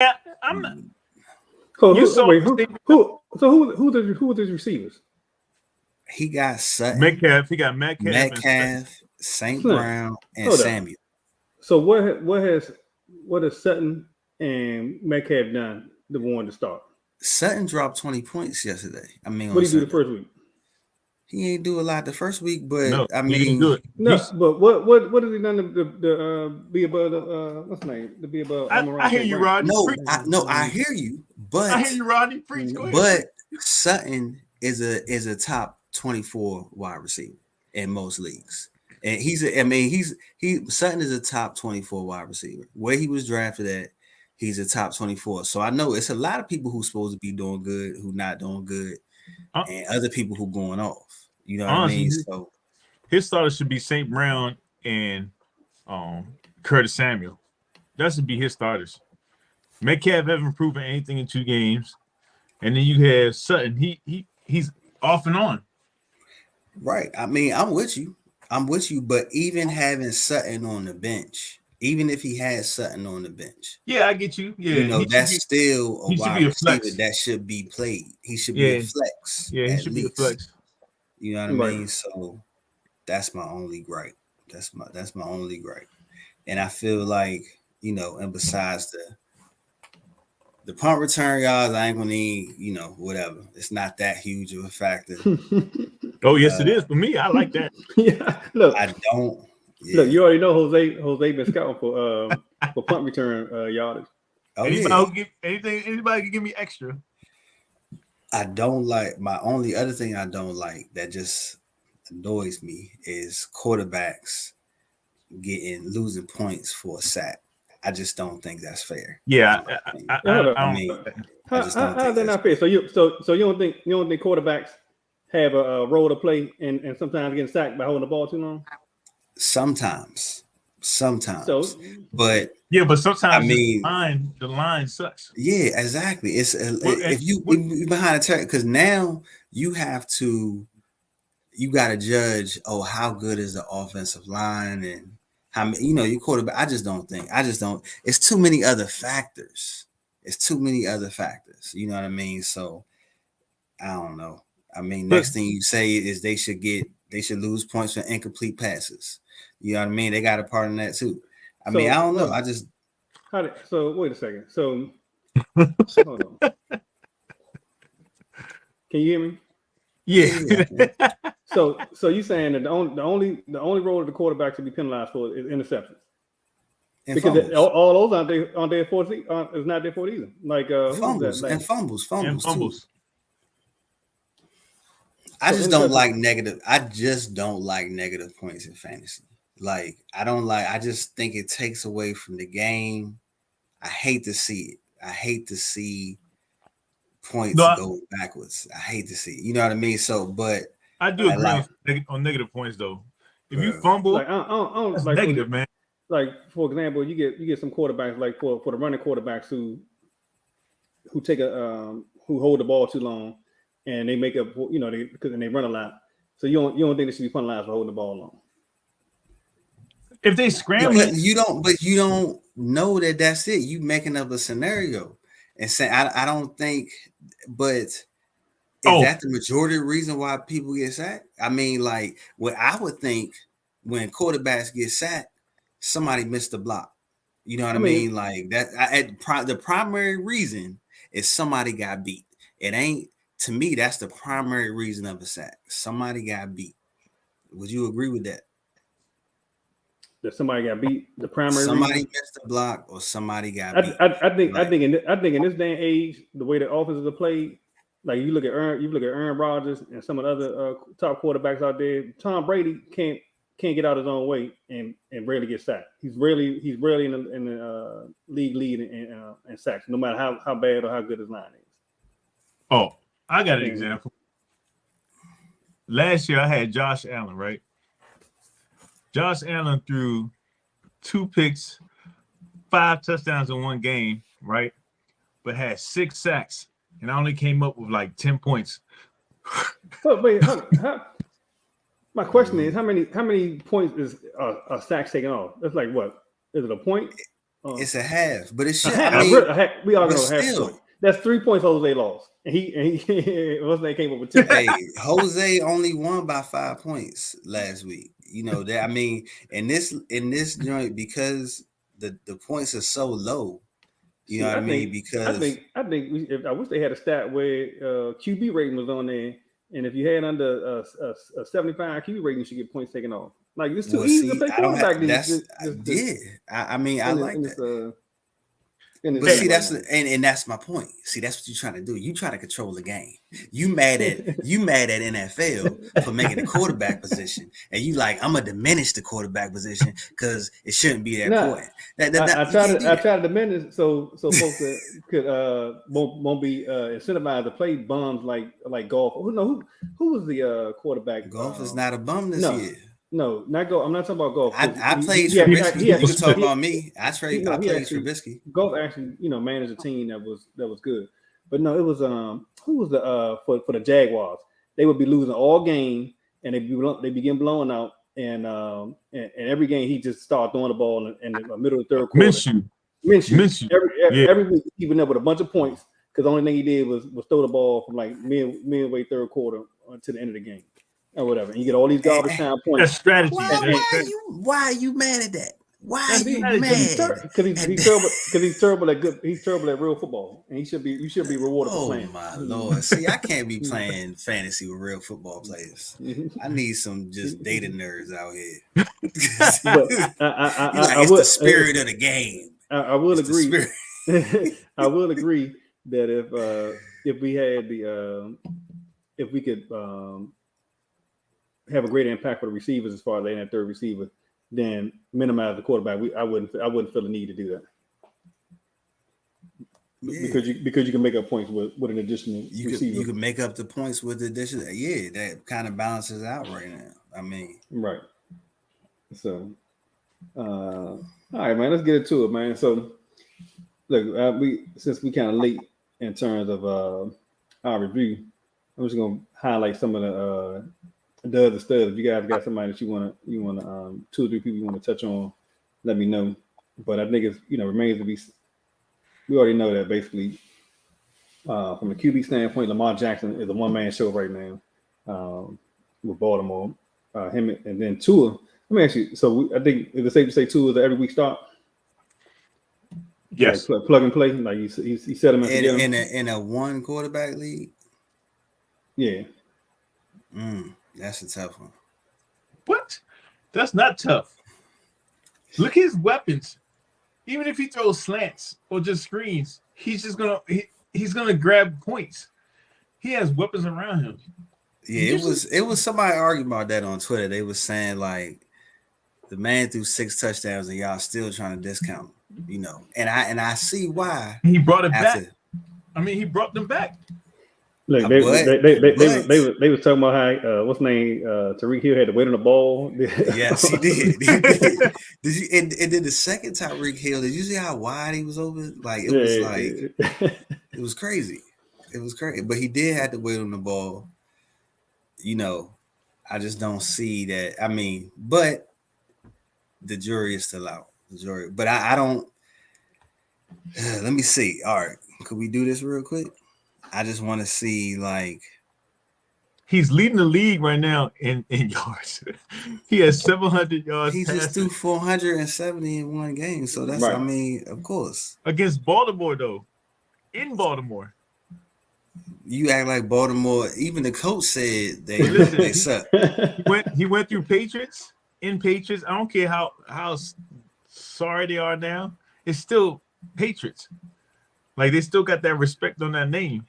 Yeah, I'm not. So You saw who was his receivers? He got Sutton, Metcalf. He got Metcalf and Sutton. Metcalf, St. Slim. Brown, and Hold up. Samuel. So what has Sutton and Metcalf done the one to start? Sutton dropped 20 points yesterday. I mean, What on did he do Sunday. the first week? He ain't do a lot the first week, but No, I he didn't mean, do it. No, He's- but what has he done to be above the what's the name? To be above I hear you, Rodney. I hear you, but I hear you, Rodney. Preach. Go ahead. but Sutton is a top 24 wide receiver in most leagues. And Sutton is a top 24 wide receiver. Where he was drafted at, he's a top 24. So I know it's a lot of people who's supposed to be doing good who not doing good, and other people who going off. You know what I mean? So his starters should be St. Brown and Curtis Samuel. That should be his starters. Metcalf haven't proven anything in 2 games, and then you have Sutton. He's off and on. right. I mean, I'm with you. But even having Sutton on the bench, even if he had Sutton on the bench, Yeah, I get you. Yeah, you know, that's still a wide receiver that should be played. He should be a flex. Yeah, he should be a flex. You know what I mean? So that's my only gripe. That's my only gripe. And I feel like, you know, and besides the punt return yards, I ain't gonna need, you know, whatever. It's not that huge of a factor. Oh, yes, it is for me. I like that. Yeah, look, I don't. Yeah. Look, you already know Jose been scouting for punt return yardage. Oh, anybody can give me extra. I don't like, my only other thing I don't like that just annoys me is quarterbacks losing points for a sack. I just don't think that's fair. Yeah, I mean, how's that not fair? So you don't think quarterbacks have a role to play and sometimes getting sacked by holding the ball too long? Sometimes. So, but sometimes I mean the line sucks. Yeah, exactly. It's if you behind a turn, because now you got to judge. Oh, how good is the offensive line and how many, you know, your quarterback. I just don't. It's too many other factors. You know what I mean? So I don't know. I mean, next thing you say is they should lose points for incomplete passes. You know what I mean? They got a part in that too. I mean, I don't know. I just so wait a second. So hold on. Can you hear me? Yeah. So you saying that the only role of the quarterback should be penalized for is interceptions? Because all those aren't there for is not there for it either. Like fumbles and fumbles. I So just don't like negative. I just don't like negative points in fantasy. Like I just think it takes away from the game. I hate to see it. I hate to see points go backwards. I hate to see it. You know what I mean? So, but I do agree on negative points though. If you fumble, like I don't that's like negative, man. Like for example, you get some quarterbacks like for the running quarterbacks who take who hold the ball too long and they make up, you know, because they run a lot. So you don't think they should be penalized for holding the ball long? If they scramble, but you don't know that that's it. You making up a scenario and saying I don't think, but is that the majority of the reason why people get sacked? I mean, like what I would think when quarterbacks get sacked, somebody missed the block. You know what I mean? Like that. The primary reason is somebody got beat. It ain't, to me, that's the primary reason of a sack. Somebody got beat. Would you agree with that? That somebody got beat. The primary somebody reason? Missed the block or somebody got beat. I think in this day and age, the way the offenses are played, like you look at Aaron Rodgers and some of the other top quarterbacks out there. Tom Brady can't get out his own way and rarely get sacked. He's rarely in the league lead in sacks, no matter how bad or how good his line is. Oh, I got an example. Last year I had Josh Allen, right? Josh Allen threw 2 picks, 5 touchdowns in one game, right? But had 6 sacks, and I only came up with like 10 points. But wait, my question is, how many points is a sack taken off? That's like what? Is it a point? It's a half, but it should. We all know half still, point. That's 3 points Jose lost, and he what's name came up with 10. Hey, Jose only won by 5 points last week. You know that. I mean, in this joint, because the points are so low. You know what I mean? Because I wish they had a stat where QB rating was on there, and if you had under a 75 QB rating, you should get points taken off. Like it's too easy to play quarterback. I mean, I like that. But see, that's my point. See, that's what you're trying to do. You try to control the game. You mad at NFL for making the quarterback position, and you like, I'm gonna diminish the quarterback position because it shouldn't be that important. I try to diminish so folks that could won't be incentivized to play bums like golf. Who was the quarterback? Golf is not a bum this year. No, not golf. I'm not talking about golf. I played Trubisky. You can talk about me. I played Trubisky. Golf actually, managed a team that was good. But no, it was who was the for the Jaguars? They would be losing all game, and they begin blowing out, and every game he just started throwing the ball in the middle of the third quarter. Minshew. Every week he went up with a bunch of points because the only thing he did was throw the ball from like midway third quarter to the end of the game. Or whatever, and you get all these garbage time points. That's strategy. Why are you mad at that? Why are you mad? Because he's terrible at good. He's terrible at real football, and you should be rewarded for playing. Oh my lord! See, I can't be playing fantasy with real football players. I need some just data nerds out here. It's the spirit of the game. I will agree. I will agree that if we had if we could. Have a greater impact for the receivers as far as that third receiver, then minimize the quarterback. I wouldn't feel the need to do that because you can make up points with an additional receiver. You can make up the points with the additional. Yeah, that kind of balances out right now. I mean, right. So, all right, man. Let's get into it, man. So, look, since we kind of late in terms of our review, I'm just gonna highlight some of the other stuff. If you guys got somebody that you want to 2 or 3 people you want to touch on, let me know. But I think it's remains to be. We already know that basically from a QB standpoint, Lamar Jackson is a one-man show right now with Baltimore. Him and then Tua. Let me ask you. So I think is it safe to say Tua is an every week start? Yes, like plug and play. Like he set him in a one quarterback league. Yeah. That's a tough one. What? That's not tough. Look at his weapons. Even if he throws slants or just screens, he's gonna grab points. He has weapons around him. Yeah, it was somebody arguing about that on Twitter. They was saying like the man threw 6 touchdowns and y'all still trying to discount him, And I see why he brought it back. I mean, he brought them back. Look, they was talking about how what's name Tyreek Hill had to wait on the ball. Yes, he did. Did you? And then the second Tyreek Hill, did you see how wide he was open? Like it was crazy. It was crazy. But he did have to wait on the ball. I just don't see that. I mean, but the jury is still out. But I don't. Let me see. All right, could we do this real quick? I just want to see, like, he's leading the league right now in yards. He has 700 yards. He just threw 470 in one game. So that's, right. I mean, of course. Against Baltimore, though. In Baltimore. You act like Baltimore. Even the coach said they suck. He went through Patriots. In Patriots. I don't care how sorry they are now. It's still Patriots. Like, they still got that respect on that name.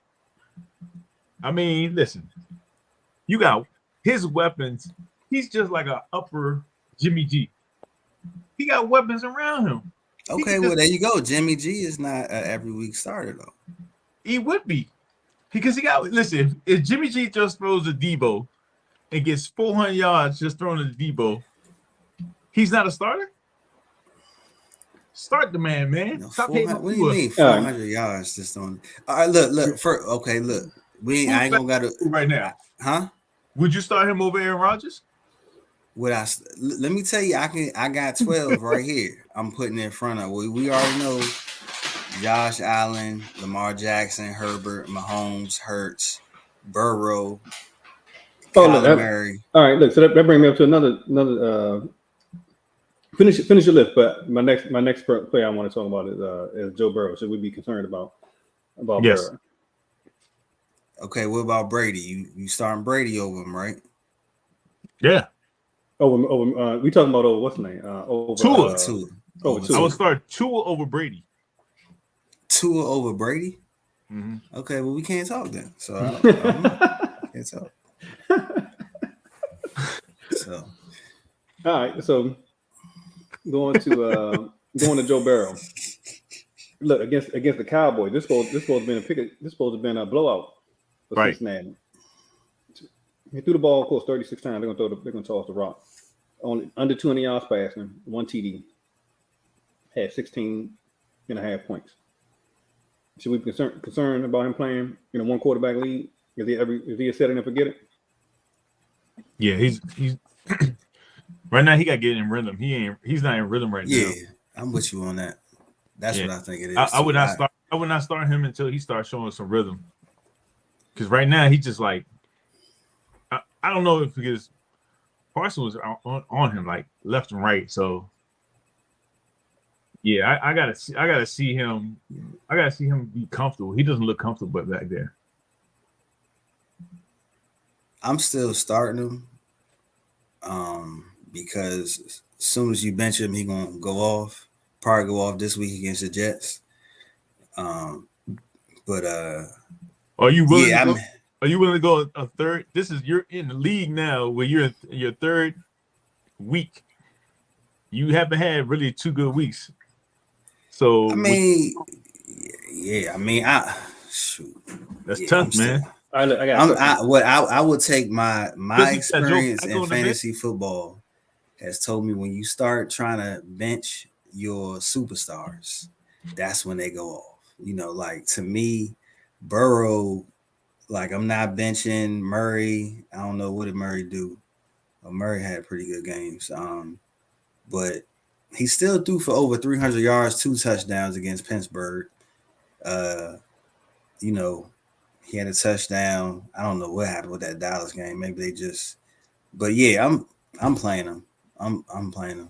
I mean, listen, you got his weapons. He's just like an upper Jimmy G. He got weapons around him. Okay, well, there you go. Jimmy G is not an every week starter, though. He would be. Because listen, if Jimmy G just throws a Debo and gets 400 yards just throwing a Debo, he's not a starter? Start the man. Stop hating. What do you mean 400 yards just on? All right, look. I ain't gonna gotta right now. Huh? Would you start him over Aaron Rodgers? Let me tell you, I got 12 right here. I'm putting in front of we already know Josh Allen, Lamar Jackson, Herbert, Mahomes, Hurts, Burrow, Kyler Murray. All right, look, so that brings me up to another finish your list, but my next player I want to talk about is Joe Burrow. Should we be concerned about Yes. Burrow? Okay, what about Brady? You starting Brady over him, right? Yeah. We talking about what's the name? Tua. Tua. I would start Tua over Brady. Tua over Brady? Mm-hmm. Okay, well we can't talk then. So I don't know. Can't talk. So all right, so going to Joe Burrow. Look, against the Cowboys, this supposed to have been a blowout for Cincinnati. He threw the ball, of course, 36 times. They're gonna toss the rock. Only under 200 yards passing, 1 TD. Had 16.5 points. Should we be concerned about him playing in a one quarterback league? Is he setting and forget it? Yeah, he's right now. He got to get in rhythm. He's not in rhythm right now. Yeah, I'm with you on that. That's what I think it is. I would not start him until he starts showing some rhythm. Because right now he's just like, I don't know if because Parson was on him like left and right. So yeah, I gotta see him. I gotta see him be comfortable. He doesn't look comfortable back there. I'm still starting him because as soon as you bench him, he's gonna go off. Probably go off this week against the Jets. But are you willing? Are you willing to go a third? You're in the league now where you're in your third week. You haven't had really 2 good weeks. So I mean, shoot. That's tough, man. I would take my experience in fantasy football has told me when you start trying to bench your superstars, that's when they go off. Like to me, Burrow, like I'm not benching Murray. I don't know what did Murray do. Murray had pretty good games, but he still threw for over 300 yards, 2 touchdowns against Pittsburgh. He had a touchdown. I don't know what happened with that Dallas game. Maybe they just, but yeah, I'm playing him. I'm playing him.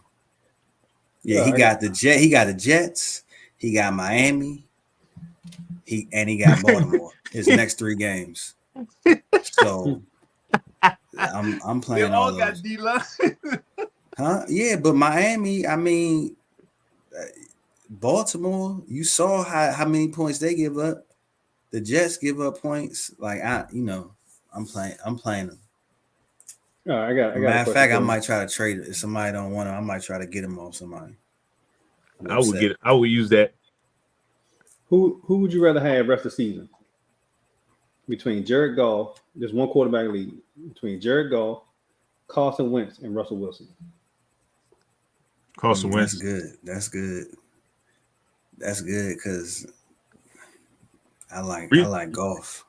Yeah, he got the Jets. He got Miami. He got Baltimore. His next 3 games. So I'm playing. They all got D-line. Huh? Yeah, but Miami. I mean, Baltimore. You saw how many points they give up. The Jets give up points. Like I'm playing them. I got. Matter of fact, I might try to trade it. If somebody don't want him, I might try to get him off somebody. I would get it. I would use that. Who would you rather have rest of the season? Between Jared Goff, there's one quarterback league between Jared Goff, Carson Wentz, and Russell Wilson. Carson Wentz. That's good because I like Goff.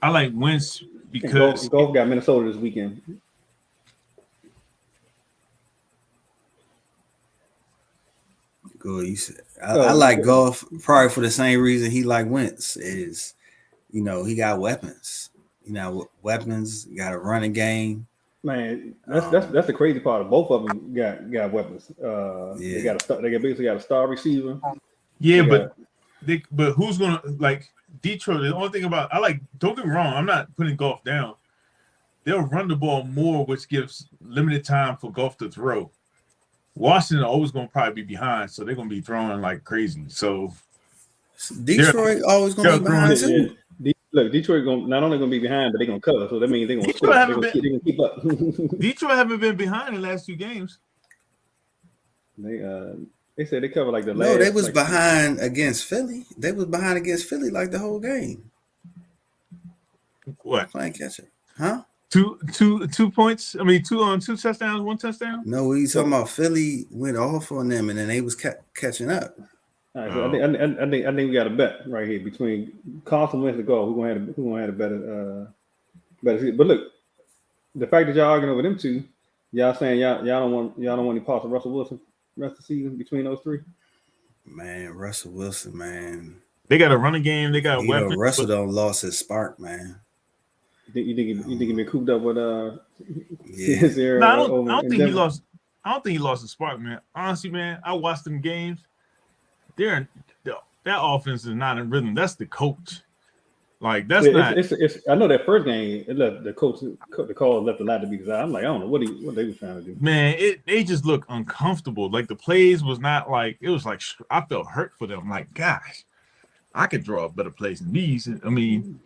I like Wentz because Goff got Minnesota this weekend. Good. I like Goff probably for the same reason he like Wentz is, he got weapons. Weapons. Got a running game. Man, that's the crazy part. Of both of them got weapons. They basically got a star receiver. Yeah, but who's gonna like Detroit? The only thing about don't get me wrong, I'm not putting Goff down. They'll run the ball more, which gives limited time for Goff to throw. Washington always gonna probably be behind, so they're gonna be throwing like crazy. So Detroit always gonna be behind too. Look, Detroit not only gonna be behind, but they're gonna cover. So that means they're gonna keep up. Detroit haven't been behind the last 2 games. They said they covered like the last. No, they was behind against Philly. They was behind against Philly like the whole game. What? Playing catch up, huh? 2 points. I mean, 2 touchdowns, 1 touchdown. No, what are you talking about? Philly went off on them, and then they was catching up. All right, so I think we got a bet right here between Carson Wentz and Goff. Who gonna have a better season? But look, the fact that y'all arguing over them two, y'all saying y'all don't want any parts of Russell Wilson rest of the season between those three. Man, Russell Wilson, man. They got a running game. They got weapons. Russell don't lost his spark, man. You think he been cooped up with Yeah. No, I don't think he lost. I don't think he lost the spark, man. Honestly, man, I watched them games. That offense is not in rhythm. That's the coach. Like that's not. I know that first game, it left the call left a lot to be desired. I'm like, I don't know what they were trying to do. Man, they just look uncomfortable. Like the plays was not like it was like I felt hurt for them. Like, gosh, I could draw a better plays than these. I mean,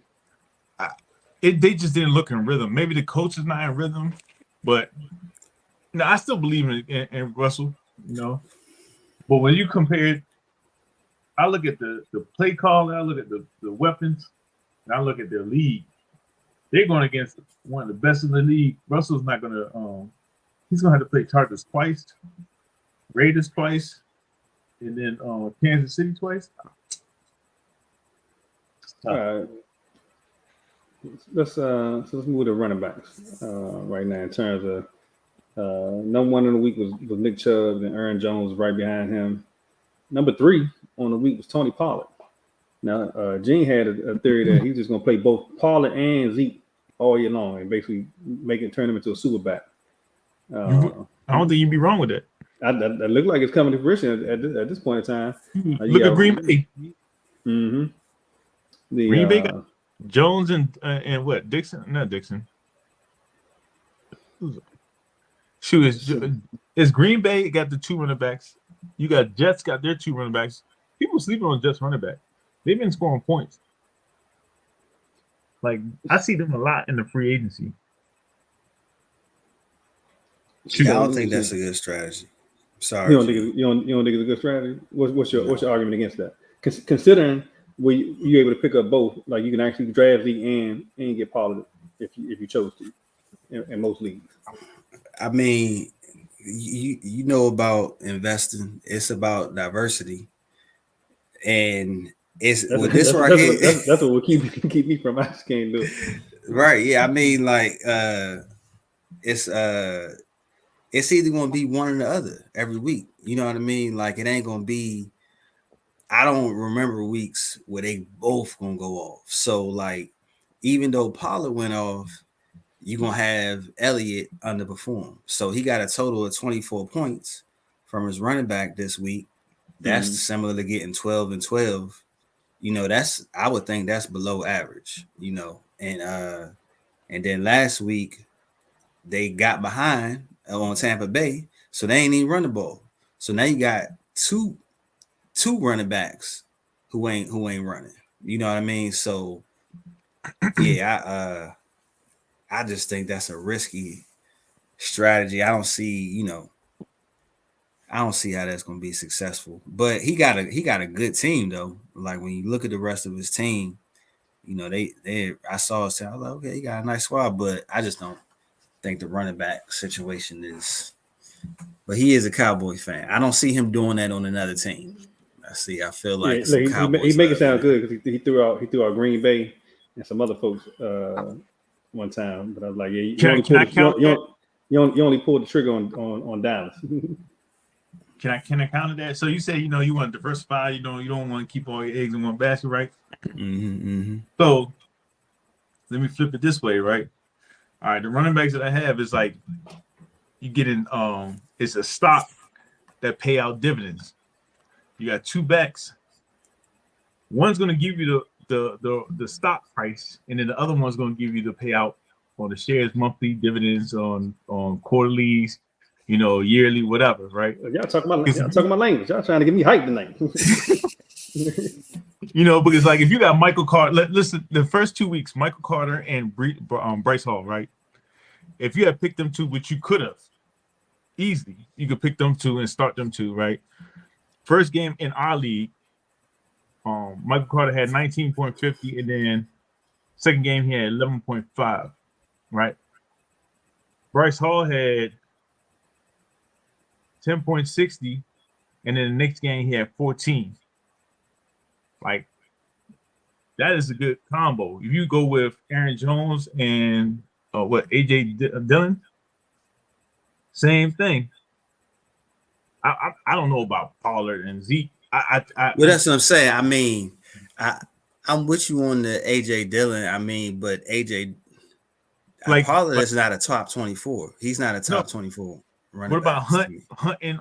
they just didn't look in rhythm. Maybe the coach is not in rhythm, but no, I still believe in Russell. You know, but when you compare it, I look at the play call. I look at the weapons. And I look at their league. They're going against one of the best in the league. Russell's not going to. He's going to have to play Chargers twice, Raiders twice, and then Kansas City twice. All right. Let's move to running backs right now in terms of number one in the week was Nick Chubb, and Aaron Jones right behind him. Number 3 on the week was Tony Pollard. Now, Gene had a theory that he's just going to play both Pollard and Zeke all year long and basically turn him into a super back. I don't think you'd be wrong with that. That looked like it's coming to fruition at this point in time. Look at Green Bay. Mm-hmm. Green Bay got Jones and what? Dixon? Not Dixon. Shoot, is Green Bay got the 2 running backs? You got Jets got their 2 running backs. People sleeping on Jets running back. They've been scoring points. Like I see them a lot in the free agency. I don't think that's a good strategy. Sorry, you don't think it's a good strategy. What's your argument against that? Considering you're able to pick up both, like you can actually draft Zeke and get Pollard if you chose to in most leagues. I mean, you know about investing. It's about diversity, and that's what will keep me from. I just can't do it. Right? Yeah. I mean, like it's either going to be one or the other every week. You know what I mean? Like it ain't going to be. I don't remember weeks where they both going to go off. So like, even though Pollard went off, you're going to have Elliott underperform. So he got a total of 24 points from his running back this week. That's similar to getting 12 and 12. You know, I would think that's below average, you know. And then last week they got behind on Tampa Bay, so they ain't even run the ball. So now you got two running backs who ain't running. You know what I mean? So yeah, I just think that's a risky strategy. I don't see how that's going to be successful. But he got a good team though. Like when you look at the rest of his team, you know, I saw it. I was like, okay, he got a nice squad, but I just don't think the running back situation is. But he is a Cowboy fan. I don't see him doing that on another team. I feel like he make it sound good because he threw out Green Bay and some other folks one time. But I was like, yeah, you only pulled the trigger on Dallas. Can I counter that? So you say you want to diversify. You don't want to keep all your eggs in one basket, right? Mm-hmm. So let me flip it this way, right? All right, the running backs that I have is like you get in. It's a stock that pay out dividends. You got 2 backs. One's going to give you the stock price, and then the other one's going to give you the payout on the shares, monthly dividends, on quarterlies, yearly, whatever, right? Y'all talking about language. Y'all trying to get me hyped tonight. Because like if you got Michael Carter, listen, the first 2 weeks, Michael Carter and Bryce Hall, right? If you had picked them 2, which you could have easily, you could pick them 2 and start them 2, right? First game in our league, Michael Carter had 19.50, and then second game he had 11.5, right? Bryce Hall had 10.60, and then the next game he had 14. Like, that is a good combo. If you go with Aaron Jones and what AJ Dillon? Same thing. I don't know about Pollard and Zeke. Well, that's what I'm saying. I mean, I'm with you on the AJ Dillon. I mean, but AJ Pollard is not a top 24. He's not a top 24 running What about back. Hunt and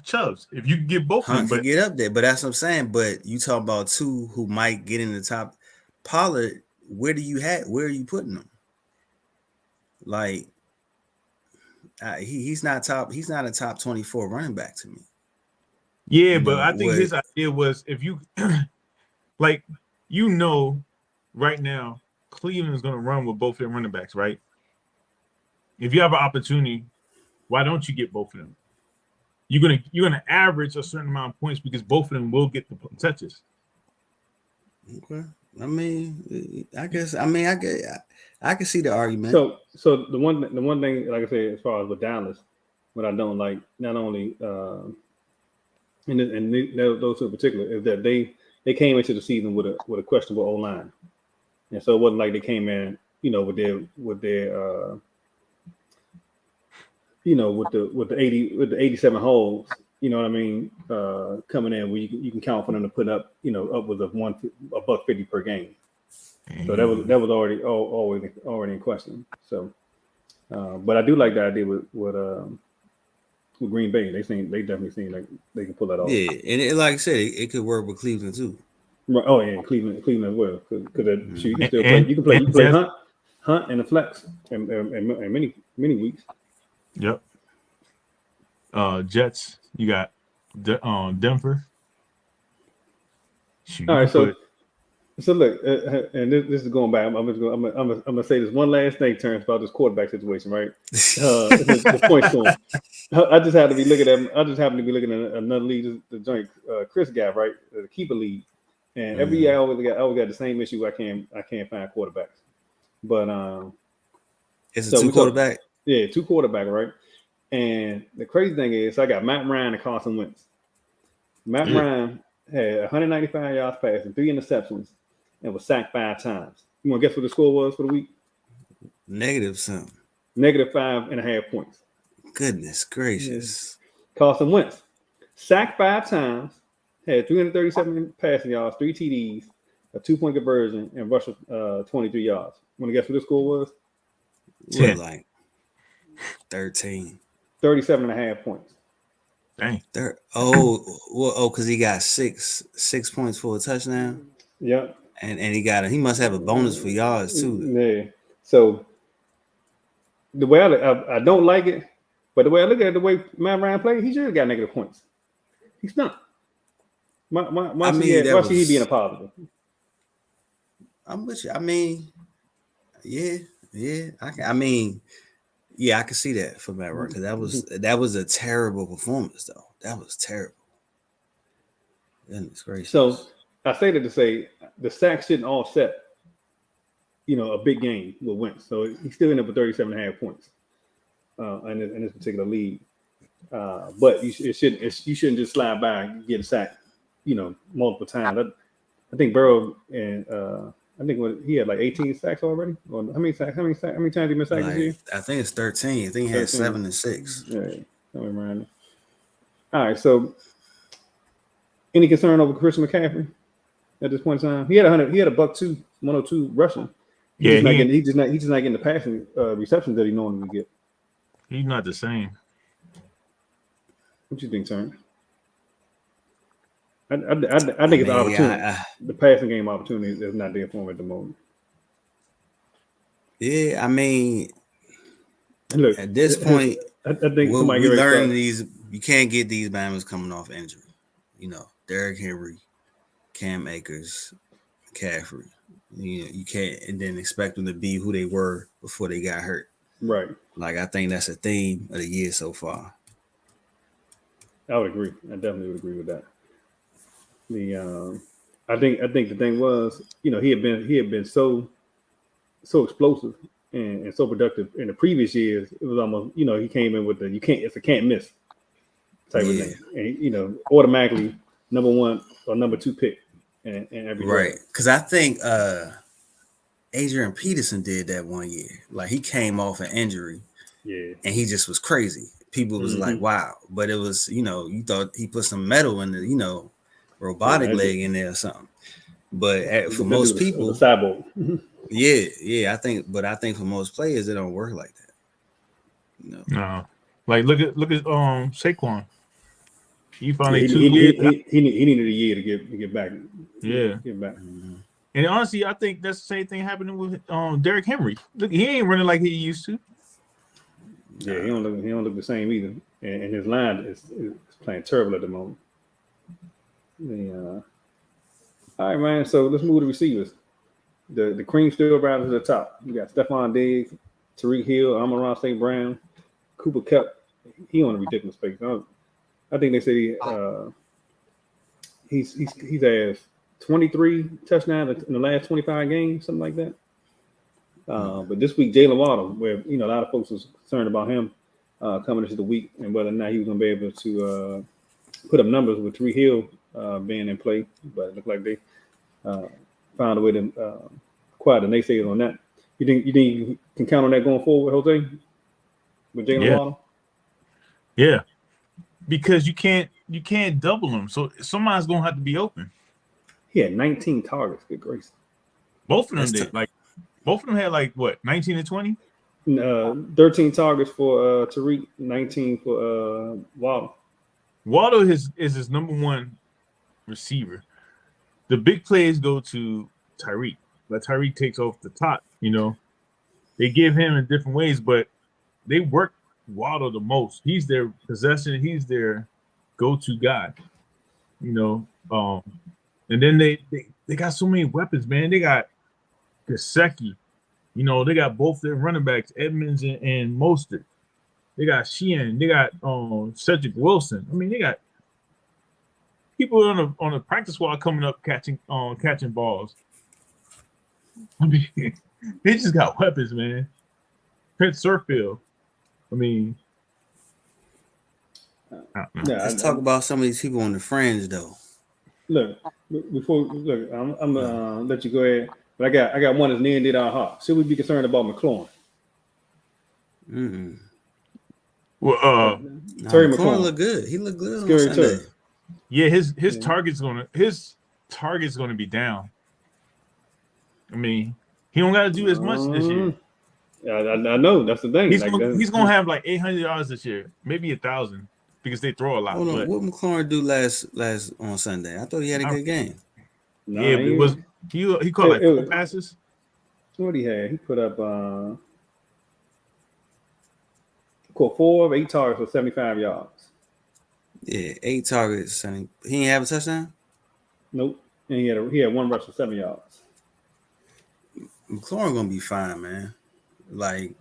Chubbs? If you can get both Hunt of them, can get up there, but that's what I'm saying. But you talk about two who might get in the top. Pollard, where are you putting him? Like, he's not top. He's not a top 24 running back to me. Yeah, but I think his idea was if you like, right now Cleveland is going to run with both their running backs, right? If you have an opportunity, why don't you get both of them? You're gonna average a certain amount of points because both of them will get the touches. Okay. I mean, I guess. I mean, I can see the argument. So the one thing, like I said, as far as with Dallas, what I don't like, not only those two in particular, is that they came into the season with a questionable O-line, and so it wasn't like they came in, with their with the 87 holes, you know what I mean, coming in where you can count for them to put up, upwards of $150 per game. So that was already in question. So, but I do like the idea with Green Bay. They definitely seem like they can pull that off. Yeah, and like I said, it could work with Cleveland too. Right. Oh yeah, Cleveland as well. Because you can still play. You can play Hunt and the flex and many weeks. Yep. Jets. You got Denver. Shoot, all right, so look, and this is going back. I'm gonna say this one last thing, Terrence, about this quarterback situation, right? This point scoring. I just happen to be looking at another league, the joint Chris guy, right? The keeper league, and every year I always got the same issue. I can't find quarterbacks, but it's a two quarterback. Yeah, two quarterback, right? And the crazy thing is, I got Matt Ryan and Carson Wentz. Matt Ryan had 195 yards passing, 3 interceptions, and was sacked 5 times. You want to guess what the score was for the week? Negative something. -5.5 points. Goodness gracious. Carson Wentz sacked 5 times, had 337 passing yards, 3 TDs, a 2-point conversion, and rushed 23 yards. Want to guess what the score was? What, like 13. 37.5 points. Dang. Because he got 6 points for a touchdown. Yep. And he must have a bonus for yards too. Yeah. So the way I don't like it, but the way I look at it, the way Matt Ryan played, he should have got negative points. He's not. Why should he be in a positive? I'm with you. I mean, yeah. I can see that for Matt Ryan because that was a terrible performance though. That was terrible. Goodness gracious. So I say that to say the sacks shouldn't offset, a big game with Wentz. So he still ended up with 37.5 points in this particular league. But you shouldn't just slide by and get a sack, multiple times. I think Burrow and I think he had like 18 sacks already. Or how many times he missed sacks this year? I think it's 13. I think he had 7 and 6. Yeah, all right. So, any concern over Christian McCaffrey at this point in time? He had a $102 rushing. He's just not getting the passing receptions that he normally would get. He's not the same. What you think, Turn? I think it's an opportunity. The passing game opportunity is not there for him at the moment. Yeah, I mean, look, at this point, I think somebody we learned these. You can't get these Bamas coming off injury. Derrick Henry, Cam Akers, McCaffrey. You can't and then expect them to be who they were before they got hurt. Right. Like I think that's a theme of the year so far. I would agree. I definitely would agree with that. I think the thing was, he had been so explosive and so productive in the previous years. It was almost, he came in with it's a can't miss type of thing, and automatically number 1 or number 2 pick and everything. Right, because I think Adrian Peterson did that one year. Like he came off an injury, Yeah. and he just was crazy. People was like, wow, but it was, you thought he put some metal in the, robotic leg in there or something. But for most people, the cyborg. yeah, I think for most players, it don't work like that. No, like look at Saquon. He finally he 2 years. He needed a year to get back. Yeah. Get back. Mm-hmm. And honestly, I think that's the same thing happening with Derrick Henry. Look, he ain't running like he used to. Yeah, he don't look the same either. And his line is playing terrible at the moment. All right, man. So let's move to receivers. The cream still rises to the top. You got Stephon Diggs, Tariq Hill, Amon-Ra St. Brown, Cooper Kupp. He on a ridiculous pace. I think they say he's has 23 touchdowns in the last 25 games, something like that. But this week, Jalen Waddle, where a lot of folks was concerned about him coming into the week and whether or not he was going to be able to put up numbers with Tariq Hill being in play, but it looked like they found a way to quiet the naysayers on that. You think you can count on that going forward, Jose, with Jalen Waddle? Yeah, because you can't double him, so somebody's gonna have to be open. He had 19 targets. Good grace. Both of them did. Both of them had like what, 19 and 20? 13 targets for Tariq, 19 for Waddle. Waddle is his number one receiver. The big plays go to Tyreek, but Tyreek takes off the top. They give him in different ways, but they work Waddle the most. He's their possession. He's their go-to guy. And then they got so many weapons, man. They got Gesicki. They got both their running backs, Edmonds and Mostert. They got Sheehan. They got Cedric Wilson. I mean, they got people on the practice squad coming up catching balls. I mean, they just got weapons, man. Trent Surfield. I mean, let's talk about some of these people on the fringe, though. Look, I'm gonna let you go ahead. But I got one that's near and dear to our heart. Should we be concerned about McLaurin? Well, Terry McLaurin looked good. He looked good Scary on Sunday. Yeah, his target's gonna be down. I mean, he don't got to do as much this year. I know that's the thing. He's gonna have like 800 yards this year, maybe 1,000, because they throw a lot. Hold on, what McLaurin do last on Sunday? I thought he had a good game. But it was he caught like 4 passes. What he had? He put up caught 4 of 8 targets for 75 yards. Yeah, 8 targets. He didn't have a touchdown. Nope, and he had 1 rush for 7 yards. McLaurin gonna be fine, man. Like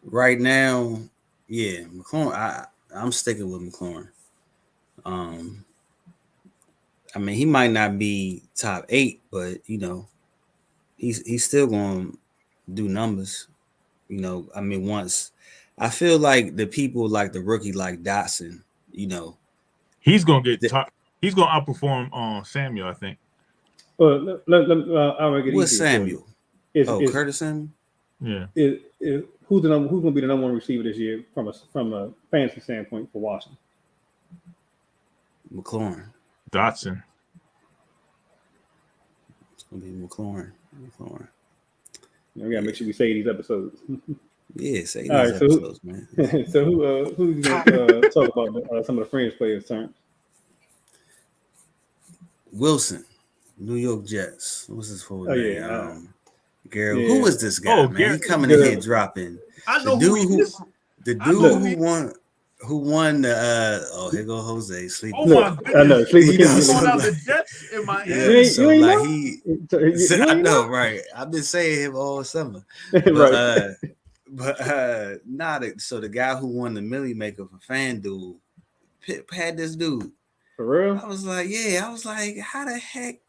right now, yeah, McLaurin. I'm sticking with McLaurin. I mean, he might not be top 8, but he's still gonna do numbers. I mean, once I feel like the people like the rookie like Dotson, he's gonna he's gonna outperform Samuel, I think. I'll make it What's easier. Samuel? Curtis Samuel. Yeah. Who's gonna be the number 1 receiver this year from a fantasy standpoint for Washington? McLaurin. Dotson. It's gonna be McLaurin. We gotta make sure we say these episodes. Yeah, say these episodes, man. So who you gonna talk about some of the fringe players' terms? Wilson, New York Jets. What's his full name? Garrett. Yeah. Who is this guy, man? Garrett, he coming in here dropping. I know the dude who won the here go Jose sleep. Oh my goodness. I know. He's going out the Jets in my ear. Yeah, so like I know, right? I've been saying him all summer. But, so the guy who won the Millie Maker for FanDuel had this dude. For real? I was like, how the heck?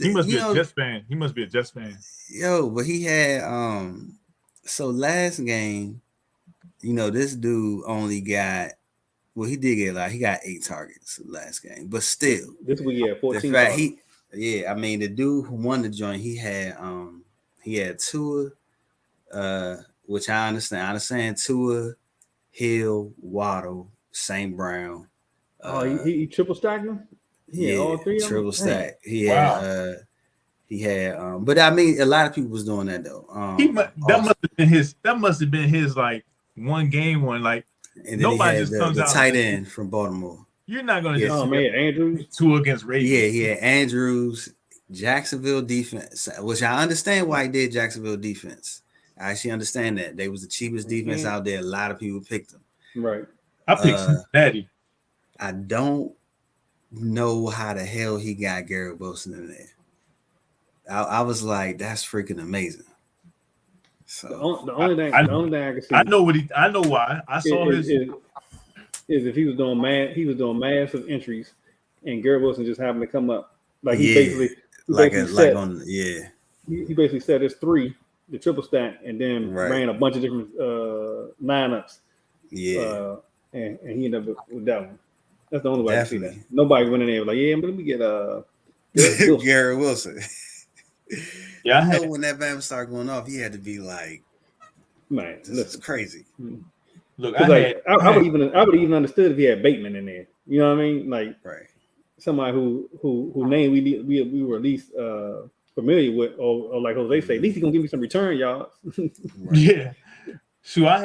He must be a Jets fan. He must be a Jets fan. Yo, but he had so last game, this dude only got he did get he got 8 targets last game, but still this week he had 14. Yeah, I mean the dude who won the joint, he had Tua, which I understand. I understand Tua, Hill, Waddle, St. Brown. Oh, he triple stacked them. He had Yeah, all three of them. triple Damn. stack. He Wow. had but I mean a lot of people was doing that though. That must have been his like one game one. Like and then he nobody had just comes the out and tight just, end from Baltimore. you're not gonna Yes. just Oh man, Andrews. two against Ravens. Yeah, he had Andrews, Jacksonville defense, which I understand why he did Jacksonville defense. I actually understand that. They was the cheapest defense out there. A lot of people picked them. Right. I picked Cincinnati. I don't know how the hell he got Garrett Wilson in there. I was like, that's freaking amazing. So The only thing I can see. I know why. I saw is if he was doing massive entries, and Garrett Wilson just happened to come up. Like he basically set his three, the triple stack, and then ran a bunch of different lineups. Yeah, and he ended up with that one. That's the only way I can see that. Nobody went in there like, yeah, but let me get Garrett Wilson. Yeah, I know when that Bama started going off, he had to be like, man, this is crazy. Look, I would even understood if he had Bateman in there. You know what I mean? Like somebody who name we were at least familiar with, or like Jose say, at least he gonna give me some return yards. Yeah. So I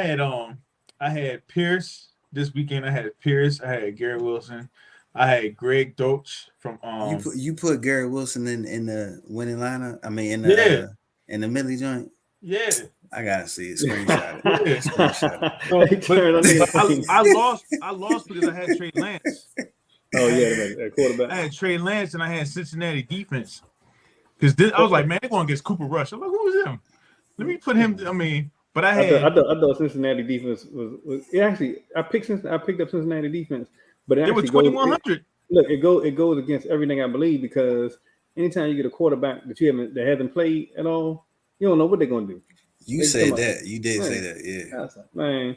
had Pierce this weekend. I had Pierce. I had Garrett Wilson. I had Greg Dolch from You put Garrett Wilson in the winning lineup. I mean in the Millie joint. Yeah. I gotta see it. Screenshot it. Screenshot it. I lost because I had Trey Lance. Oh yeah, quarterback. I had Trey Lance and I had Cincinnati defense. Because I was like, man, they're going against Cooper Rush. I'm like, who is him? Let me put him. I mean, but I thought Cincinnati defense was actually I picked up Cincinnati defense, but it were 2,100. Look, it goes against everything I believe, because anytime you get a quarterback that hasn't played at all, you don't know what they're going to do. You said that. You did say that. Yeah. Man.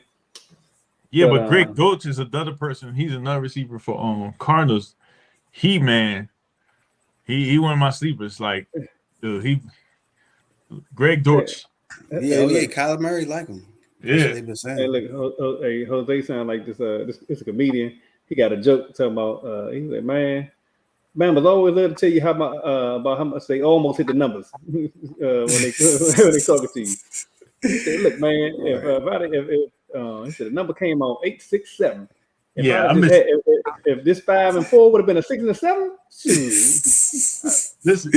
Yeah, but Greg Dolch is another person. He's another receiver for Cardinals. He one of my sleepers. Like, dude, Greg Dolch. Yeah, Kyler Murray like him. Yeah. They've been saying. Hey, look, Jose sound like this. This a comedian. He got a joke talking about. He's like, man was always there to tell you about how much they almost hit the numbers when they talking to you. He said, "Look, man, he said the number came on 867. If this 5 and 4 would have been a 6 and a 7, listen,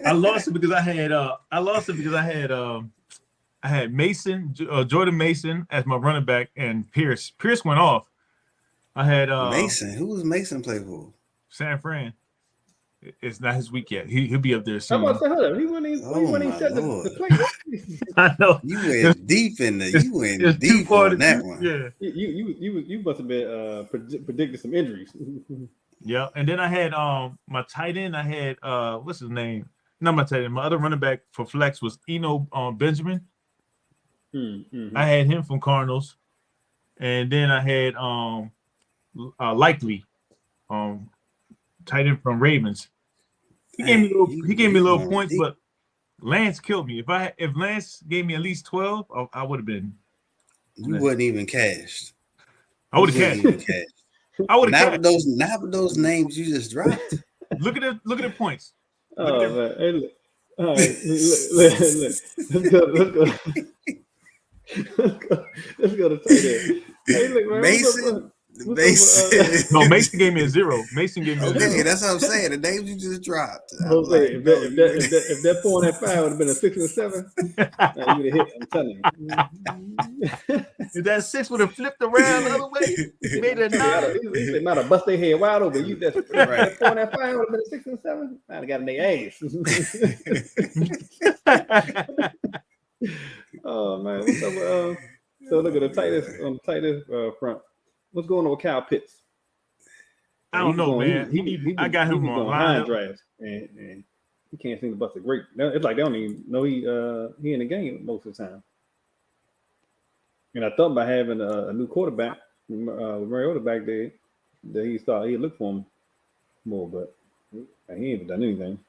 I lost it because I had Mason, Jordan Mason as my running back, and Pierce. Pierce went off. I had Mason. Who was Mason play for? San Fran. It's not his week yet. He'll be up there soon. How about that? He wouldn't even set the play. I know. You went deep on that one. Yeah. You must have been predicted some injuries. Yeah, and then I had my tight end. I had what's his name? Not my tight end. My other running back for flex was Eno Benjamin. Mm-hmm. I had him from Cardinals, and then I had Likely, tight end from Ravens. He gave me little points, but Lance killed me. If Lance gave me at least 12, I would have been. You wouldn't even cashed. I would have cashed. I would have cashed. Not with those names you just dropped. Look at the points. Oh man! Hey, look. All right, let's go to tight end. Hey, look, man. Mason. No, Mason gave me a 0. Mason gave me a 0. Okay, that's what I'm saying. The names you just dropped. Jose, if that 4 and that 5 would have been a 6 and a 7, you would have hit. I'm telling you. If that 6 would have flipped around the other way, made it a 9. They might have bust their head wide open. That 4 and that 5 would have been a 6 and a 7. I'd have got in their ass. Oh man, what's up? So look at the tightest front. What's going on with Kyle Pitts? I don't know, man. I got him on line drafts, and he can't seem to bust a grape. It's like they don't even know he in the game most of the time. And I thought by having a new quarterback, with Mariota back there, that he'd look for him more. But he ain't done anything.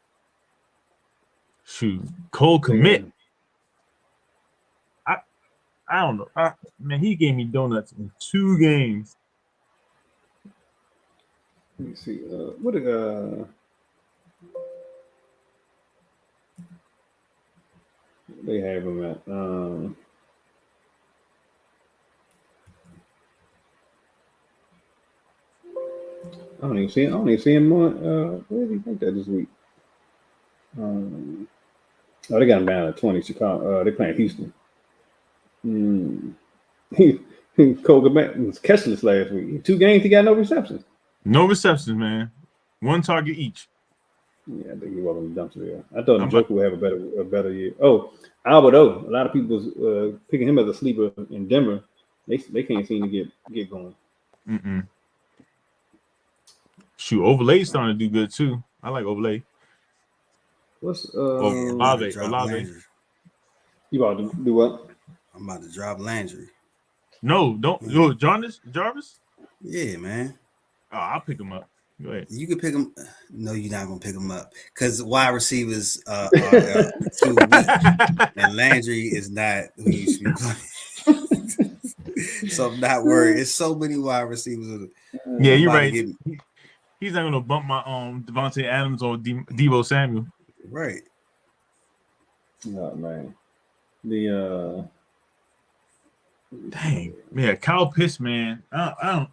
Shoot, Cole commit. I don't know. Man, he gave me donuts in 2 games. Let me see. What did they have him at? I don't even see him on. Where did he think that this week? Oh, they got him down at 20. Chicago. They playing Houston. Cole Komet was catchless last week. 2 games, he got no receptions. No receptions, man. 1 target each. Yeah, I think he was on the dumpster there. I thought Njoku would have a better year. Oh, Albert O. A lot of people was picking him as a sleeper in Denver. They can't seem to get going. Shoot, Overlay's starting to do good too. I like Overlay. What's Olave? You about to do what? I'm about to drop Landry. No, don't. Yo, Jarvis? Yeah, man. Oh, I'll pick him up. Go ahead. You can pick him. No, you're not gonna pick him up because wide receivers are too weak, and Landry is not who you should be playing. So I'm not worried. It's so many wide receivers. Yeah, you're right. He's not gonna bump my Devontae Adams or Deebo Samuel. Right. Oh man. Dang, man, Kyle Pitts, man. I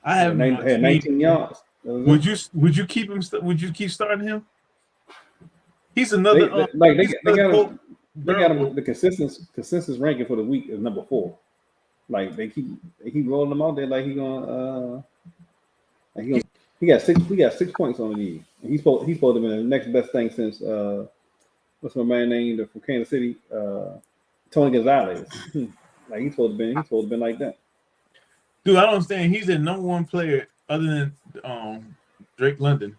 have 19 yards. Would you keep him? Would you keep starting him? He's another. They got him. The consensus ranking for the week is number 4. Like they keep rolling him out there like he got 6 points on the year. And he's supposed to be the next best thing since what's my man named from Kansas City, Tony Gonzalez. Like he's supposed to be like that. Dude, I don't understand. He's the number 1 player other than Drake London.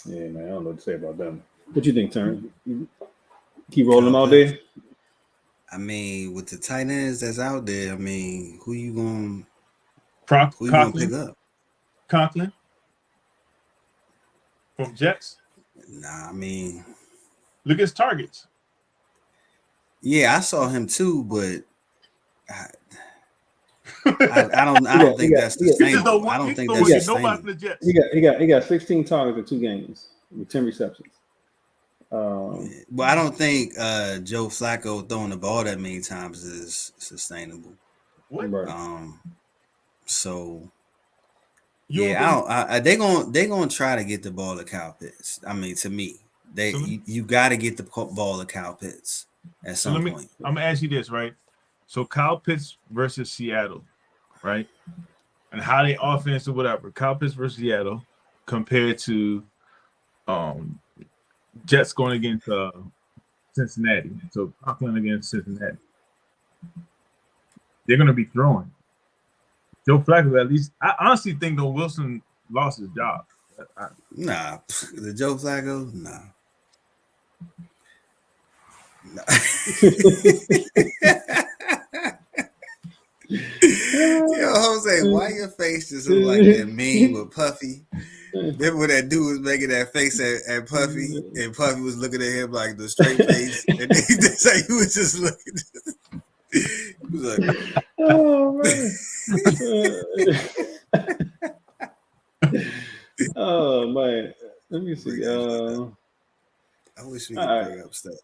Yeah, man, I don't know what to say about them. What you think, Turn? Keep rolling them out there? I mean, with the tight ends that's out there, I mean, who you gonna pick up? Conklin from Jets. Nah, I mean, look at his targets. Yeah, I saw him too, but I don't think that's sustainable. I don't think that's sustainable. He got 16 targets in 2 games with 10 receptions. But I don't think Joe Flacco throwing the ball that many times is sustainable. What? So yeah, they gonna try to get the ball to Kyle Pitts. I mean, to me, you got to get the ball to Kyle Pitts at some point. I'm gonna ask you this, right? So Kyle Pitts versus Seattle, right? And how they offense or whatever. Kyle Pitts versus Seattle compared to Jets going against Cincinnati. So Conklin against Cincinnati. They're gonna be throwing. Joe Flacco, at least, I honestly think though Wilson lost his job. Nah, the Joe Flacco, nah. Yo, Jose, why your face just look like that meme with Puffy? Remember when that dude was making that face at Puffy, and Puffy was looking at him like the straight face, and that's how he was just looking. He was like, "Oh man, oh man." Let me see. I wish we could bring up stuff.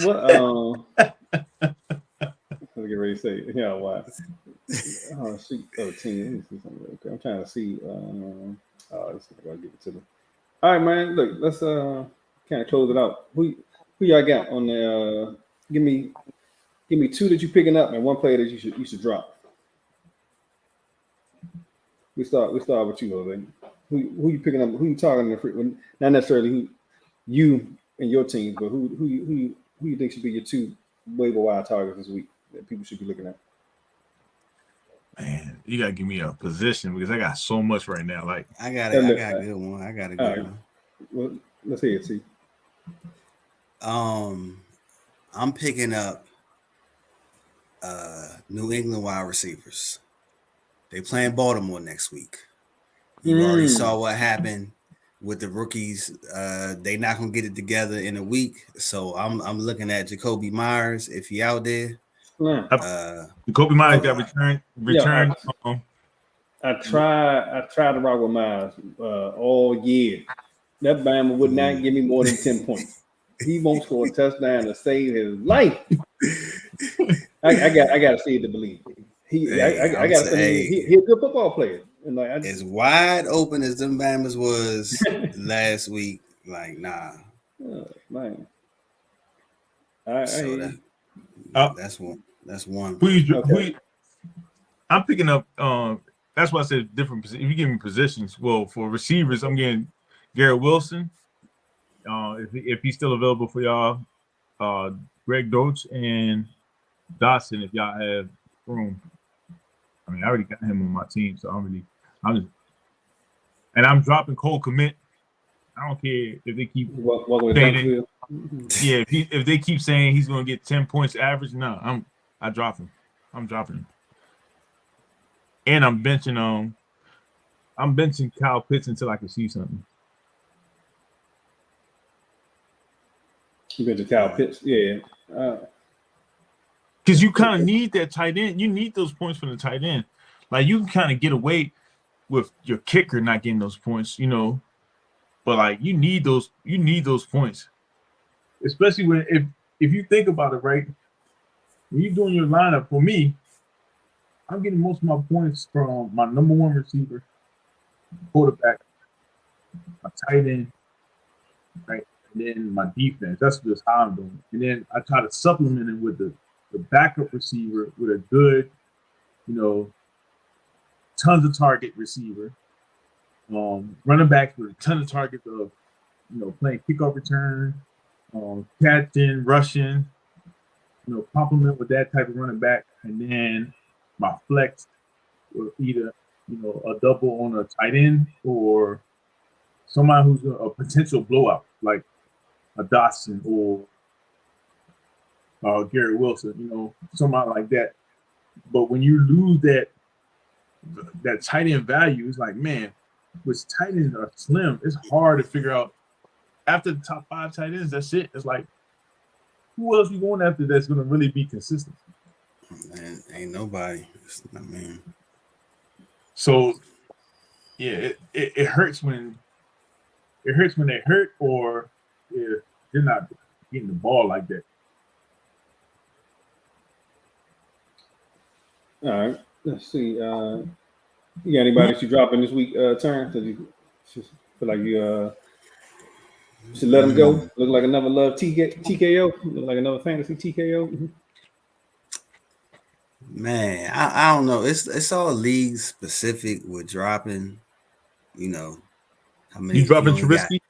What? Let me get ready to say. Yeah, why? Oh, shoot. Oh, team. Let me see something real quick. I'm trying to see. Let's see if I can get it to them. All right, man. Look, let's kind of close it out. Who y'all got on the? Give me 2 that you're picking up and 1 player that you should drop. We start with you, Jose. Who you picking up? Who you targeting? Not necessarily who you and your team, but who you think should be your 2 waiver wire targets this week that people should be looking at? Man, you gotta give me a position because I got so much right now. Like I got a good one. I got a good one. Well, let's hear it. See. I'm picking up New England wide receivers. They playing Baltimore next week. You already saw what happened with the rookies. They not gonna get it together in a week. So I'm looking at Jacoby Myers if he out there. Jacoby Myers got returned. Yeah, I tried to rock with Myers all year. That Bama would not give me more than 10 points. He won't score a touchdown to save his life. I got to see it to believe. He's a good football player. And like, as wide open as them Bamas was last week, like nah. Oh, man. That's one. That's one. I'm picking up. That's why I said different. If you give me positions, well, for receivers, I'm getting Garrett Wilson. If he's still available for y'all, Greg Doach and Dotson, if y'all have room. I mean, I already got him on my team, so I'm dropping Cole Kmet. I don't care if they keep saying if they keep saying he's going to get 10 points average. No, I drop him. I'm dropping him, and I'm benching Kyle Pitts until I can see something. You benching Kyle Pitts, yeah. Because you kind of need that tight end. You need those points from the tight end. Like you can kind of get away with your kicker not getting those points, but like you need those points, especially when if you think about it, right? When you're doing your lineup, for me, I'm getting most of my points from my number one receiver, quarterback, my tight end, right, and then my defense. That's just how I'm doing it. And then I try to supplement it with the backup receiver with a good, tons of target receiver. Running backs with a ton of targets of, playing kickoff return, catching, rushing, complement with that type of running back. And then my flex will either, a double on a tight end or somebody who's a potential blowout, like a Dotson or Garrett Wilson, somebody like that. But when you lose that tight end value, it's like, man, with tight ends are slim, it's hard to figure out. After the top 5 tight ends, that's it. It's like, who else you going after that's going to really be consistent? Man, ain't nobody. I mean, so yeah, it hurts when they hurt or if they're not getting the ball like that. All right, let's see. You got anybody that you dropping this week, Turn? So you feel like you should let them go? Look like another TKO? Look like another fantasy TKO? Man, I don't know. It's all league specific with dropping. How many you dropping Trubisky?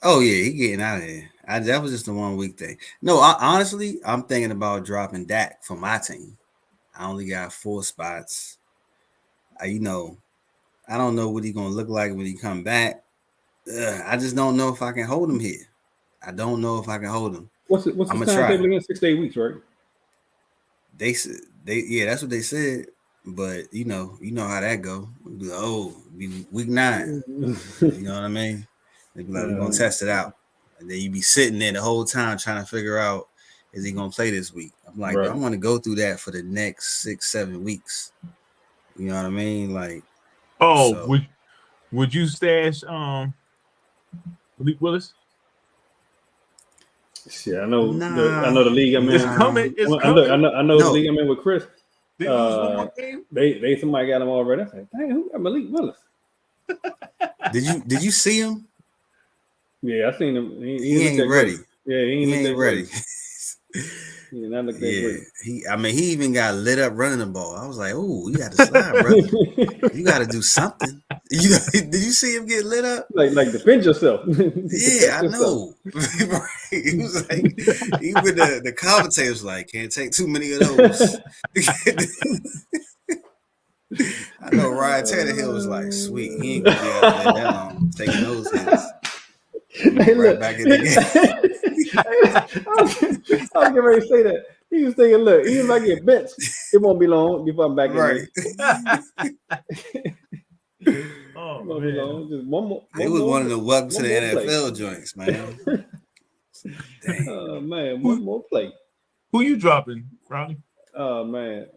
Oh yeah, he getting out of here. That was just a 1 week thing. No, honestly, I'm thinking about dropping Dak for my team. I only got 4 spots. I don't know what he's gonna look like when he come back. I just don't know if I can hold him here. I don't know if I can hold him. What's the timetable again? 6 to 8 weeks, right? They said that's what they said. But you know how that go. Week 9. You know what I mean? They be like, we're gonna test it out. And then you be sitting there the whole time trying to figure out, is he gonna play this week? I'm like, I want to go through that for the next 6-7 weeks. You know what I mean? Like, would you stash Malik Willis? Yeah, I know. I know the league I'm in. It's coming. I know the league I'm in with Chris. They somebody got him already. I said, dang, who got Malik Willis? Did you see him? Yeah, I seen him. He ain't ready. Yeah, he ain't ready. Yeah, not look that great. He even got lit up running the ball. I was like, "Oh, you got to slide, brother. You got to do something." Did you see him get lit up? Like defend yourself. Yeah, I know. He was like, even the commentators like, can't take too many of those. I know Ryan Tannehill was like, sweet, he ain't gonna be out there that long taking those hits. Right back in the game. I was getting ready to say that. He was thinking, look, even if I get benched, it won't be long before I'm back in there. Oh Move man, along. Just one more. It was one of the welcome to one the more play. NFL joints, man. Dang. Oh man, Who- one more play. who you dropping, Ronnie? Oh man.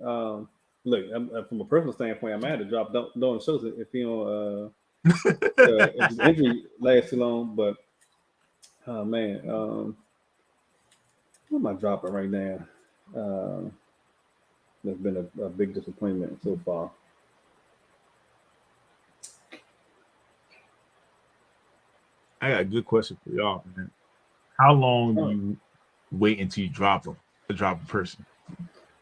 Look, from a personal standpoint, I might have to drop Don Schultz if he don't if his injury lasts too long. But oh man, what am I dropping right now? That's been a big disappointment so far. I got a good question for y'all, man. How long do you wait until you drop a person?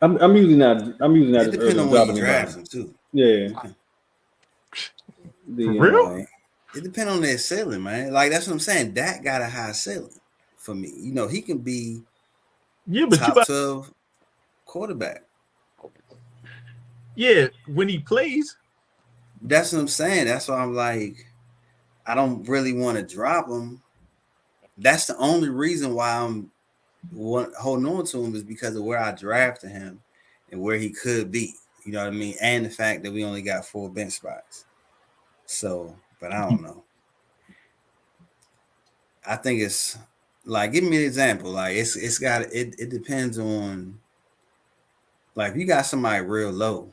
I'm usually not. I'm usually not It as early depends to on drop when you anybody. draft them too. Yeah. For real? Like, it depends on their ceiling, man. Like that's what I'm saying. Dak got a high ceiling for me. You know, he can be But top 12 quarterback. Yeah, when he plays. That's what I'm saying. That's why I'm like, I don't really want to drop him. That's the only reason why I'm holding on to him is because of where I drafted him and where he could be. You know what I mean? And the fact that we only got 4 bench spots. So, but I don't know. I think it's like, give me an example. Like it depends on, like, if you got somebody real low,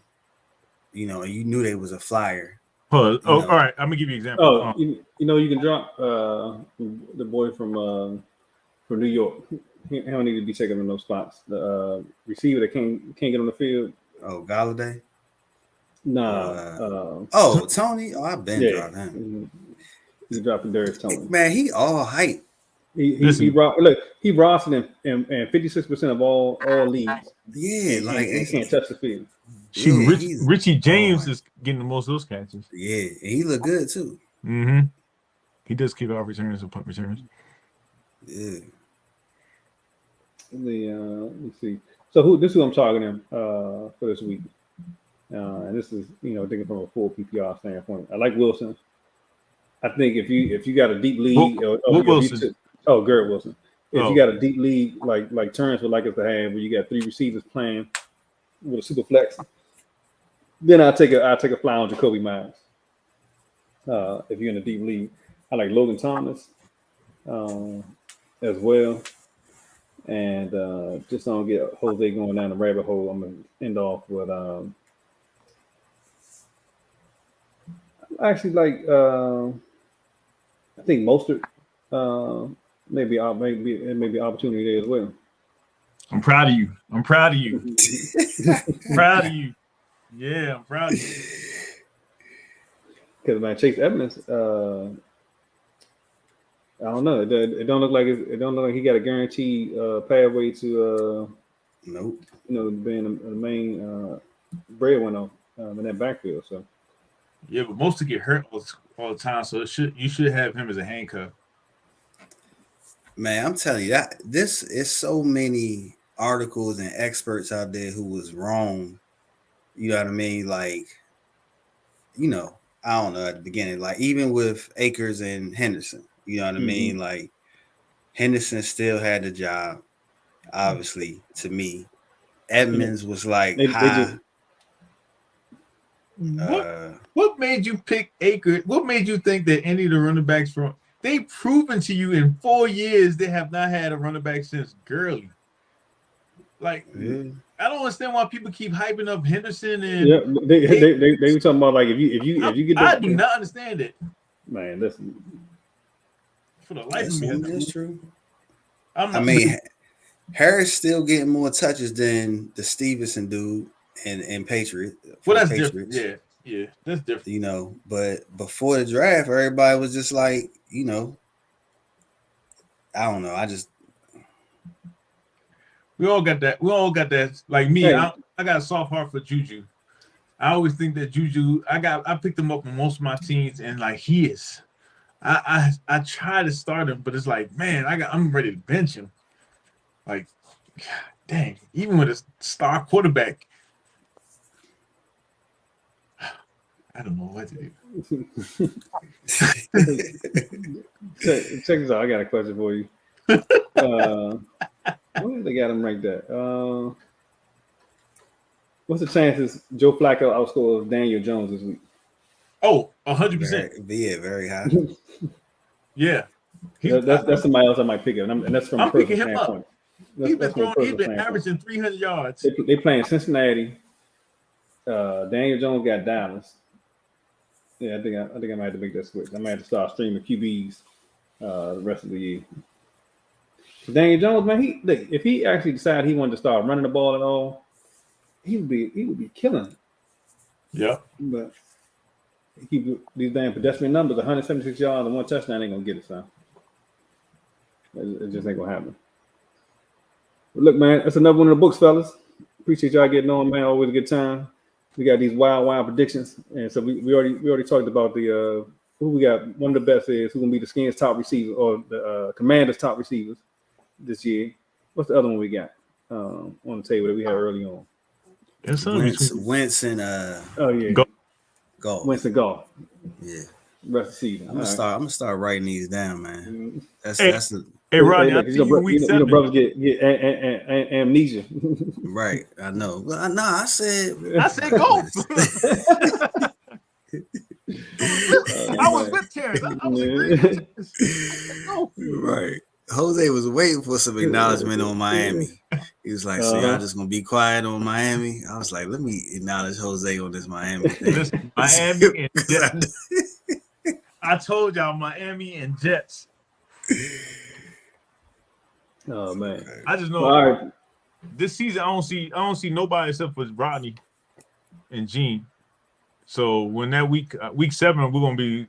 you know, and you knew they was a flyer. All right. I'm gonna give you an example. Oh, you know, you can drop the boy from New York. He don't need to be taking in those spots. The receiver that can't get on the field. Oh, Galladay. Nah. Tony. Oh, I've been dropped him. He's dropping Darius Tony. Man, he all hype. He rostered in 56% of all leagues. Yeah, like he can't touch the field. Shoot, Richie James is getting the most of those catches. Yeah, and he look good too. Mm-hmm. He does kick off returns and punt returns. Yeah. Let's see. So this is who I'm targeting for this week. And this is, you know, thinking from a full PPR standpoint. I like Wilson. I think if you got a deep league, Wilson? Garrett Wilson. If you got a deep league like Terrence would like us to have, where you got 3 receivers playing with a super flex, then I'll take a fly on Jacoby Myers. If you're in a deep league, I like Logan Thomas as well. And just don't get Jose going down the rabbit hole, I'm gonna end off with actually like I think Mostert maybe opportunity there as well. I'm proud of you. Proud of you. Yeah, I'm proud of you. Because man, Chase Edmonds, I don't know. It don't look like he got a guaranteed pathway to nope. You know, being the main breadwinner in that backfield. So yeah, but most get hurt all the time, so you should have him as a handcuff. Man, I'm telling you that this is so many articles and experts out there who was wrong. You know what I mean? Like, you know, I don't know at the beginning, like even with Akers and Henderson, you know what I mean? Like Henderson still had the job, obviously, to me. Edmonds was like high. What made you pick Akers? What made you think that any of the running backs from they've proven to you in 4 years they have not had a running back since Gurley? Like, I don't understand why people keep hyping up Henderson and they were talking about like if you get I do not understand it. Man, listen. For the life of me, that's true. I mean, Harris still getting more touches than the Stevenson dude and Patriot. Well, that's Patriots. Different. Yeah, that's different. You know, but before the draft, everybody was just like, you know, I don't know. We all got that. Like me, hey. I got a soft heart for Juju. I always think that Juju. I picked him up on most of my teams, and like he is. I try to start him, but it's like, man, I'm ready to bench him. Like, God, dang, even with a star quarterback, I don't know what to do. Check this out. I got a question for you. Where they got him ranked that? What's the chances Joe Flacco outscores Daniel Jones this week? Oh, 100%. Yeah, very high. Yeah. That's somebody else I might pick up, and that's from a I'm personal picking him up. standpoint. He's That's from a he's personal been standpoint. averaging 300 yards. They playing Cincinnati. Daniel Jones got Dallas. Yeah, I think I might have to make that switch. I might have to start streaming QBs the rest of the year. Daniel Jones, man, if he actually decided he wanted to start running the ball at all, he would be killing. Yeah. But he keep these damn pedestrian numbers, 176 yards and 1 touchdown ain't gonna get it, son. It just ain't gonna happen. But look, man, that's another one of the books, fellas. Appreciate y'all getting on, man. Always a good time. We got these wild predictions, and so we already talked about the who we got. One of the best is who's gonna be the Skins' top receiver or the Commanders' top receivers this year. What's the other one we got on the table that we had early on? Wentz and Oh yeah, Golf. Wentz and Golf. Yeah. Rest of the season. I'm gonna start writing these down, man. That's the Hey, Rodney, look, week 7. brothers get amnesia. Right, I know. Well, no, I said golf. I was with Terrence. I was agreeing. Right. Jose was waiting for some acknowledgement on Miami. He was like, "So y'all just gonna be quiet on Miami?" I was like, "Let me acknowledge Jose on this Miami thing." Listen, Miami and Jets. I told y'all Miami and Jets. Oh man, I just know. All right. This season I don't see nobody except for Rodney and Gene. So when that week 7, we're gonna be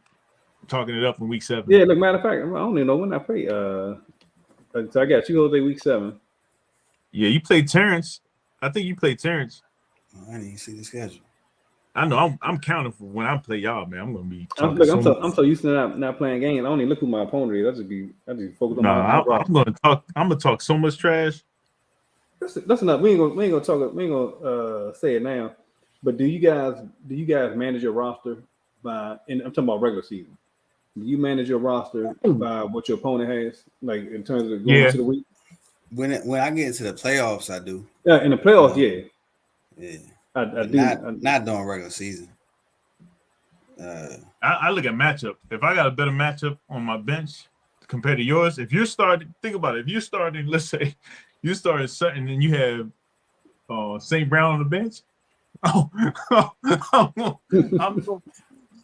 talking it up in week 7. Yeah, look, matter of fact, I don't even know when I play. So I got you Jose week 7. Yeah, you played Terrence. I think you played Terrence. I didn't even see the schedule. I know I'm counting for when I play y'all, man. I'm gonna be. I'm so used to not playing games. I don't even look who my opponent is. I just focus on my I'm gonna talk so much trash. That's enough. We ain't gonna say it now. But do you guys manage your roster by? And I'm talking about regular season. Do you manage your roster by what your opponent has, like in terms of going into the week? When I get into the playoffs, I do. Yeah, in the playoffs, yeah. I do. Not during regular season. I look at matchup. If I got a better matchup on my bench compared to yours, if you're starting, think about it. If you're starting, let's say you started Sutton and you have St. Brown on the bench, I'm gonna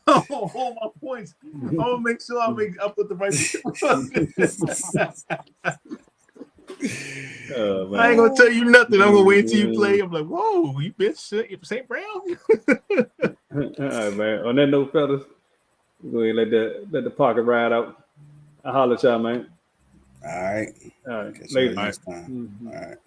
hold my points. I'm gonna make sure I put the right. I ain't gonna tell you nothing. I'm gonna wait till you play. I'm like, whoa, you bitch, St. Brown. All right, man. On that note, fellas, go ahead and let the pocket ride out. I'll holler at y'all, man. All right. All right. Catch Later. you next time. All right.